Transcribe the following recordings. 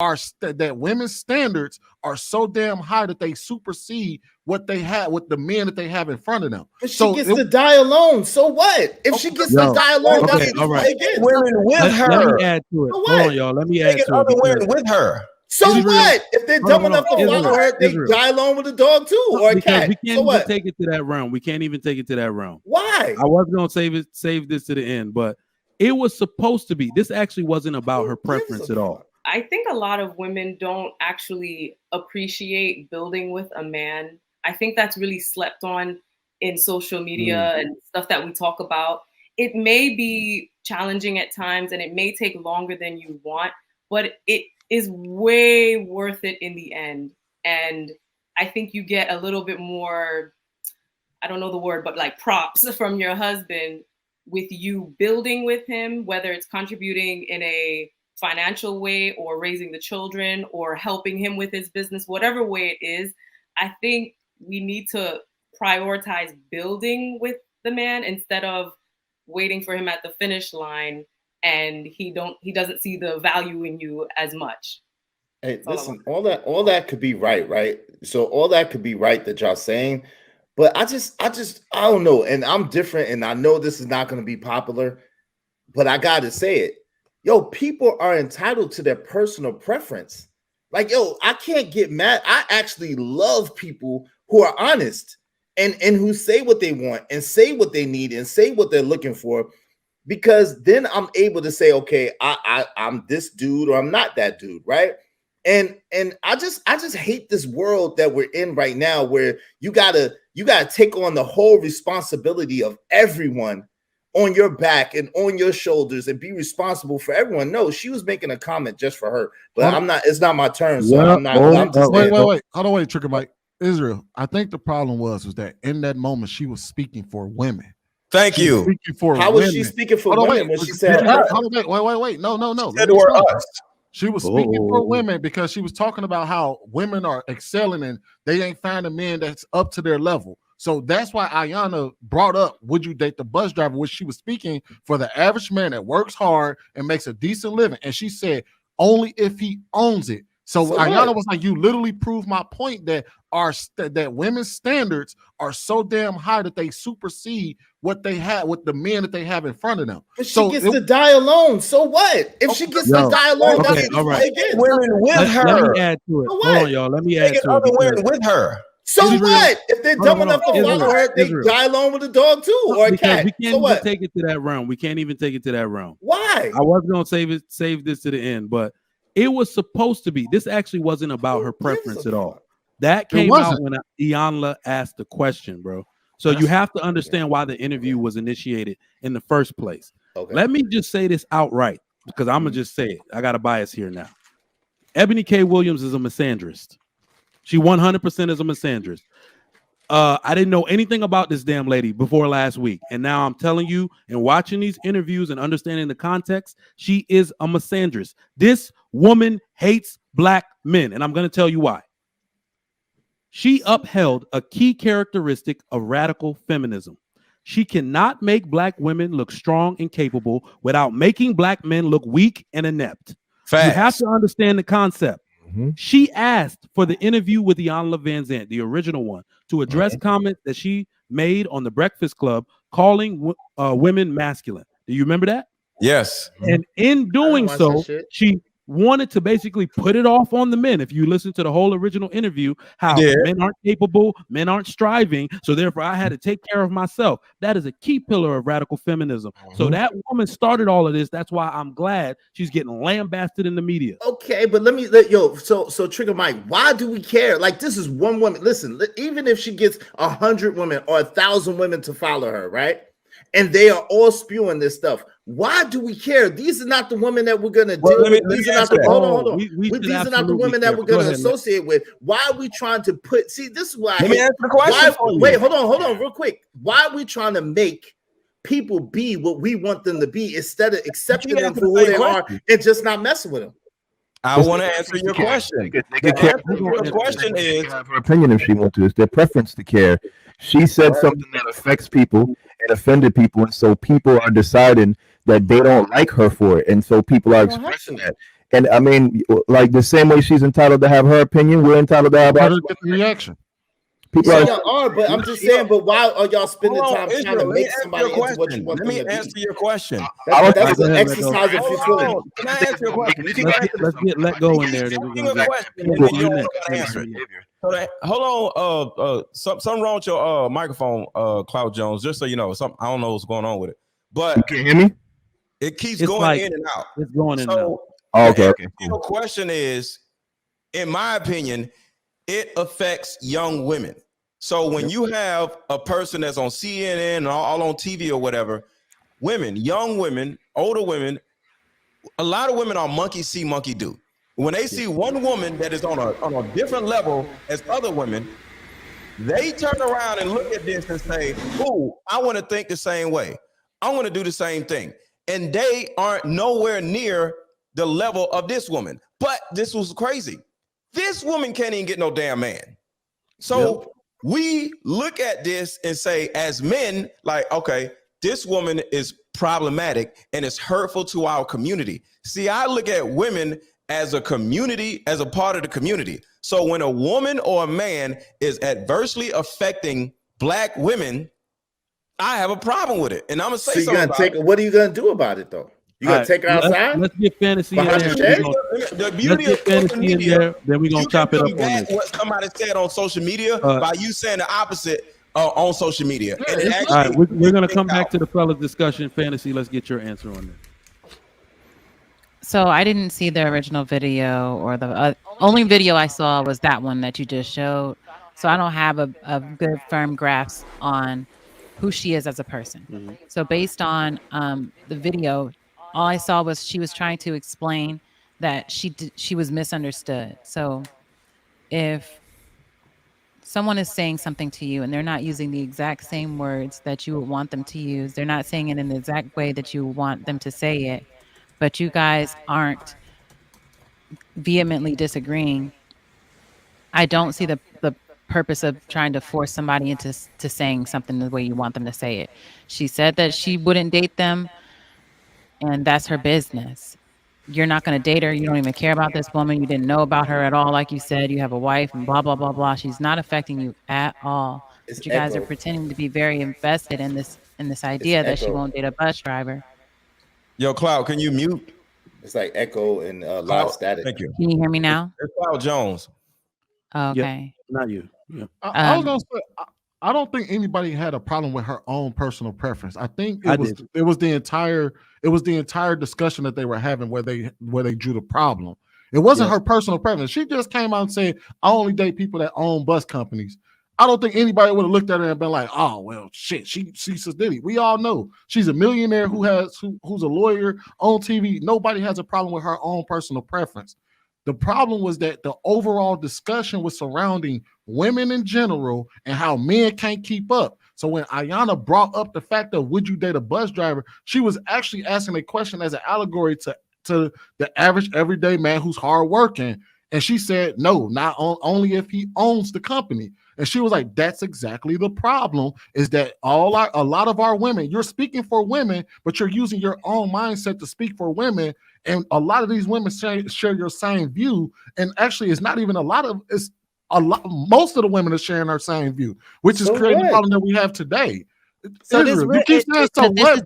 that women's standards are so damn high that they supersede what they have with the men that they have in front of them. But she gets to die alone. So what? If she gets to die alone, okay, all right. Women with her. Let me add to it. So hold on, y'all. Let me add to other it. women with her. So what? If they're dumb enough to follow her, they die alone with a dog too, or a cat. We can't so what? even take it to that realm. We can't even take it to that realm. Why? I was gonna save this to the end, but it was supposed to be. This actually wasn't about her preference at all. I think a lot of women don't actually appreciate building with a man. I think that's really slept on in social media and stuff that we talk about. It may be challenging at times and it may take longer than you want, but it is way worth it in the end. And I think you get a little bit more, I don't know the word, but like props from your husband with you building with him, whether it's contributing in a financial way or raising the children or helping him with his business, whatever way it is. I think we need to prioritize building with the man instead of waiting for him at the finish line and he doesn't see the value in you as much. Hey, listen, all that could be right? So all that could be right that y'all saying, but I don't know, and I'm different, and I know this is not going to be popular, but I got to say it. Yo, people are entitled to their personal preference. Like, yo, I can't get mad. I actually love people who are honest and who say what they want and say what they need and say what they're looking for, because then I'm able to say, okay, I'm this dude or I'm not that dude, right? And I just hate this world that we're in right now, where you gotta take on the whole responsibility of everyone on your back and on your shoulders and be responsible for everyone. No, she was making a comment just for her, but I'm not. It's not my turn, so I'm not. Wait. Hold on, wait, Trigger Mike. Israel, I think the problem was that in that moment she was speaking for women. Thank you. How was she speaking for women when she said? Wait. No. Said we're us. She was speaking for women because she was talking about how women are excelling and they ain't finding men that's up to their level. So that's why Ayana brought up, would you date the bus driver, which she was speaking for the average man that works hard and makes a decent living. And she said, only if he owns it. So Ayana was like, you literally proved my point that that women's standards are so damn high that they supersede what they have with the men that they have in front of them. But she gets to die alone. So what? If she gets to die alone, all right. Women with her. Let me add to it. So hold on, y'all. Let me add to other it. women with her. So what? If they're dumb enough to follow her, they die alone with a dog too, or a cat. We can't even take it to that realm. We can't even take it to that realm. Why? I was gonna save this to the end, but it was supposed to be. This actually wasn't about her preference at all. That came out when Iyanla asked the question, bro. So you have to understand why the interview was initiated in the first place. Okay. Let me just say this outright, because I'm gonna just say it. I got a bias here now. Ebony K. Williams is a misandrist. She 100% is a misandrist. I didn't know anything about this damn lady before last week. And now I'm telling you, and watching these interviews and understanding the context, she is a misandrist. This woman hates black men. And I'm going to tell you why. She upheld a key characteristic of radical feminism. She cannot make black women look strong and capable without making black men look weak and inept. Facts. You have to understand the concept. She asked for the interview with Iyanla Vanzant, the original one, to address comments that she made on the Breakfast Club calling women masculine. Do you remember that? Yes. And in doing so, she wanted to basically put it off on the men. If you listen to the whole original interview, how men aren't capable, men aren't striving, so therefore I had to take care of myself. That is a key pillar of radical feminism. So that woman started all of this. That's why I'm glad she's getting lambasted in the media. Okay, but so Trigger Mike, why do we care? Like, this is one woman. Listen, even if she gets 100 women or 1,000 women to follow her, right? And they are all spewing this stuff. Why do we care? These are not the women that we're gonna deal with. These are not the hold on. These are not the women that we're gonna associate with. Why are we trying to put? See, this is why. Let me answer the question. Wait, hold on, real quick. Why are we trying to make people be what we want them to be instead of accepting them for who they are and just not messing with them? I want to answer your question. The question is her opinion if she wants to. It's their preference to care. She said something that affects people and offended people, and so people are deciding that they don't like her for it, and so people are expressing that. And I mean, like the same way she's entitled to have her opinion, we're entitled to have Let our her get the reaction. people. Yeah, y'all are, but I'm just saying. But why are y'all spending Hold on, time trying Israel, to let me make answer somebody your into what you question. want Let them me to answer be? your question. That's an Go ahead, exercise of futility. Can I answer your question? You keep asking let's get let go in there. Then we're gonna a get question, and then you don't next. want to answer it. So hold on, something wrong with your microphone, Cloud Jones. Just so you know, something I don't know what's going on with it, but You can hear me? it keeps It's going like- in and out. It's going in and out. Oh, okay, okay, Your cool. question is, in my opinion, it affects young women. So when you have a person that's on CNN and all on TV or whatever, women, young women, older women, a lot of women are monkey see, monkey do. When they see one woman that is on a different level as other women, they turn around and look at this and say, "Ooh, I want to think the same way. I want to do the same thing." And they aren't nowhere near the level of this woman. But this was crazy. This woman can't even get no damn man. So we look at this and say, as men, like, okay, this woman is problematic and it's hurtful to our community. See, I look at women as a community, as a part of the community. So when a woman or a man is adversely affecting Black women, I have a problem with it. And I'm gonna say So you're something. gonna take. What are you gonna do about it though? You gonna take her outside? Let's get fantasy in Behind there. the shed? The beauty Let's of get social fantasy in media, there. Then we're gonna you chop can it up on combat this. what somebody said on social media by you saying the opposite on social media. And it All right, actually we're gonna come back to the fellas discussion. Fantasy. Let's get your answer on this. So I didn't see the original video, or the only video I saw was that one that you just showed. So I don't have a good firm grasp on who she is as a person. So based on the video, all I saw was she was trying to explain that she was misunderstood. So if someone is saying something to you and they're not using the exact same words that you would want them to use, they're not saying it in the exact way that you want them to say it, but you guys aren't vehemently disagreeing, I don't see the purpose of trying to force somebody into saying something the way you want them to say it. She said that she wouldn't date them, and that's her business. You're not going to date her. You don't even care about this woman. You didn't know about her at all. Like you said, you have a wife and blah, blah, blah, blah. She's not affecting you at all. It's But you guys are echo. pretending to be very invested in this idea that she echo. won't date a bus driver. Yo, Cloud, can you mute? It's like echo and loud Cloud, static. thank you. Can you hear me now? It's Cloud Jones. Okay. Not you. Yeah. I was gonna say, I don't think anybody had a problem with her own personal preference. I think it was the entire discussion that they were having where they drew the problem. It wasn't her personal preference. She just came out and said, "I only date people that own bus companies." I don't think anybody would have looked at her and been like, "Oh well, shit, she's a Diddy." We all know she's a millionaire who's a lawyer on TV. Nobody has a problem with her own personal preference. The problem was that the overall discussion was surrounding women in general and how men can't keep up. So when Ayanna brought up the fact of would you date a bus driver, she was actually asking a question as an allegory to the average everyday man who's hardworking. And she said, no, only if he owns the company. And she was like, that's exactly the problem, is that a lot of our women, you're speaking for women, but you're using your own mindset to speak for women. And a lot of these women share your same view. And actually, it's not even most of the women are sharing our same view, which is creating the problem that we have today. So Israel, you keep saying so what?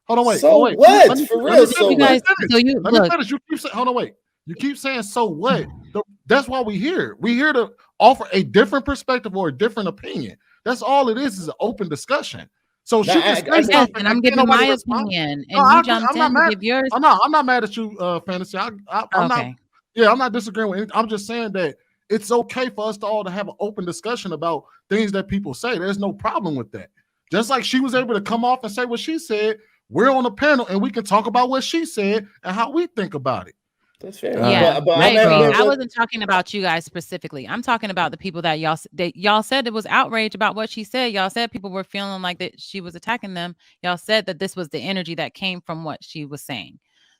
Hold on, wait. So wait. what? For real, so what? Let me finish. You keep saying, hold on, wait. You keep saying so what? That's why we here. We here to offer a different perspective or a different opinion. That's all it is an open discussion. So she can say something, and I'm giving my opinion, and you jumped in to give yours. I'm not mad at you, Fantasy. I'm not. Yeah, I'm not disagreeing with anything. I'm just saying that it's okay for us to all to have an open discussion about things that people say. There's no problem with that. Just like she was able to come off and say what she said, we're on a panel and we can talk about what she said and how we think about it. That's fair. Yeah, but I agree. I wasn't talking about you guys specifically. I'm talking about the people that y'all said it was outrage about what she said. Y'all said people were feeling like that she was attacking them. Y'all said that this was the energy that came from what she was saying.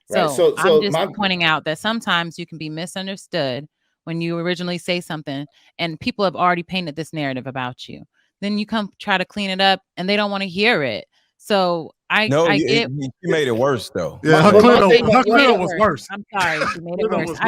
So I'm just pointing out that sometimes you can be misunderstood when you originally say something and people have already painted this narrative about you. Then you come try to clean it up and they don't want to hear it. So I No, I you get. made it worse though. Yeah, her But my clip thing- was worse. I'm sorry, she made it Clip worse. was I